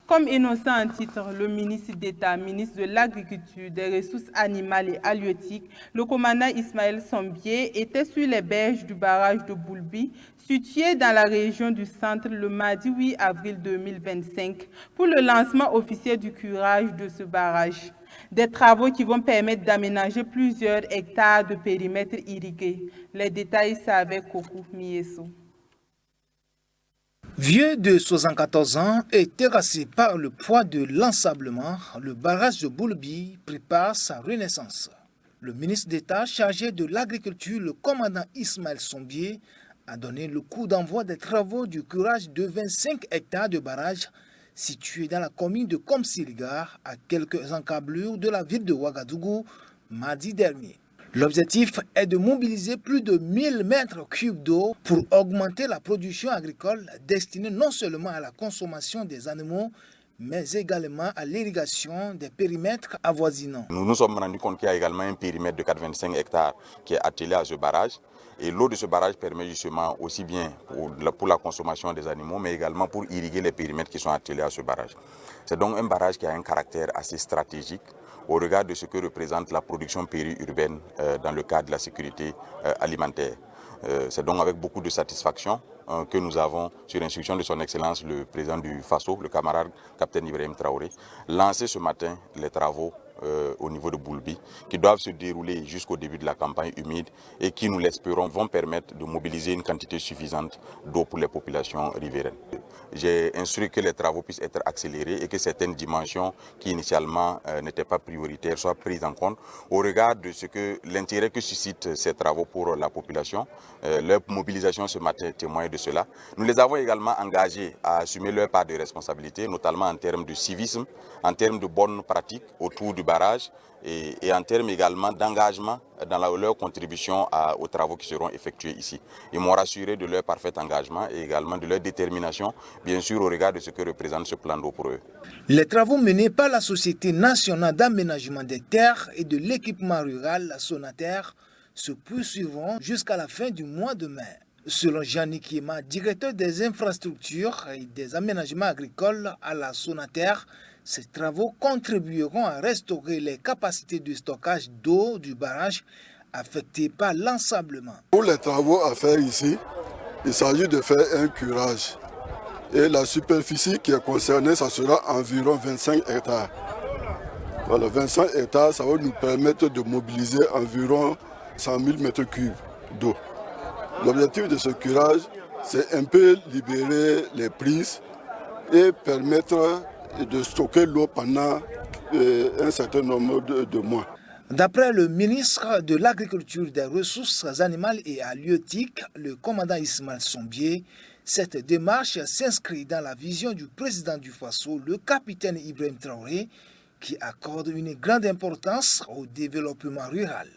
Comme énoncé en titre, le ministre d'État, ministre de l'Agriculture, des Ressources animales et halieutiques, le commandant Ismaël Sombier était sur les berges du barrage de Boulby, situé dans la région du Centre, le mardi 8 avril 2025, pour le lancement officiel du curage de ce barrage. Des travaux qui vont permettre d'aménager plusieurs hectares de périmètre irrigué. Les détails, c'est avec Kokou Mieso. Vieux de 74 ans et terrassé par le poids de l'ensablement, le barrage de Boulby prépare sa renaissance. Le ministre d'État chargé de l'Agriculture, le commandant Ismaël Sombier, a donné le coup d'envoi des travaux du curage de 25 hectares de barrage situé dans la commune de Komsiligar, à quelques encablures de la ville de Ouagadougou, mardi dernier. L'objectif est de mobiliser plus de 1000 mètres cubes d'eau pour augmenter la production agricole destinée non seulement à la consommation des animaux, mais également à l'irrigation des périmètres avoisinants. Nous nous sommes rendus compte qu'il y a également un périmètre de 85 hectares qui est attelé à ce barrage. Et l'eau de ce barrage permet justement aussi bien pour la consommation des animaux, mais également pour irriguer les périmètres qui sont attelés à ce barrage. C'est donc un barrage qui a un caractère assez stratégique au regard de ce que représente la production périurbaine dans le cadre de la sécurité alimentaire. C'est donc avec beaucoup de satisfaction que nous avons, sur instruction de son Excellence le président du FASO, le camarade capitaine Ibrahim Traoré, lancé ce matin les travaux au niveau de Boulby, qui doivent se dérouler jusqu'au début de la campagne humide et qui, nous l'espérons, vont permettre de mobiliser une quantité suffisante d'eau pour les populations riveraines. J'ai instruit que les travaux puissent être accélérés et que certaines dimensions qui initialement n'étaient pas prioritaires soient prises en compte au regard de l'intérêt que suscitent ces travaux pour la population. Leur mobilisation ce matin témoigne de cela. Nous les avons également engagés à assumer leur part de responsabilité, notamment en termes de civisme, en termes de bonnes pratiques autour du barrage et en termes également d'engagement dans leur contribution aux travaux qui seront effectués ici. Ils m'ont rassuré de leur parfait engagement et également de leur détermination, bien sûr au regard de ce que représente ce plan d'eau pour eux. Les travaux menés par la Société nationale d'aménagement des terres et de l'équipement rural, la Sonater, se poursuivront jusqu'à la fin du mois de mai. Selon Jeannick Yema, directeur des infrastructures et des aménagements agricoles à la Sonater, ces travaux contribueront à restaurer les capacités de stockage d'eau du barrage affecté par l'ensablement. Pour les travaux à faire ici, il s'agit de faire un curage. Et la superficie qui est concernée, ça sera environ 25 hectares. Voilà, 25 hectares, ça va nous permettre de mobiliser environ 100 000 mètres cubes d'eau. L'objectif de ce curage, c'est un peu libérer les prises et permettre de stocker l'eau pendant un certain nombre de mois. D'après le ministre de l'Agriculture, des Ressources animales et halieutiques, le commandant Ismaël Sombier, cette démarche s'inscrit dans la vision du président du FASO, le capitaine Ibrahim Traoré, qui accorde une grande importance au développement rural.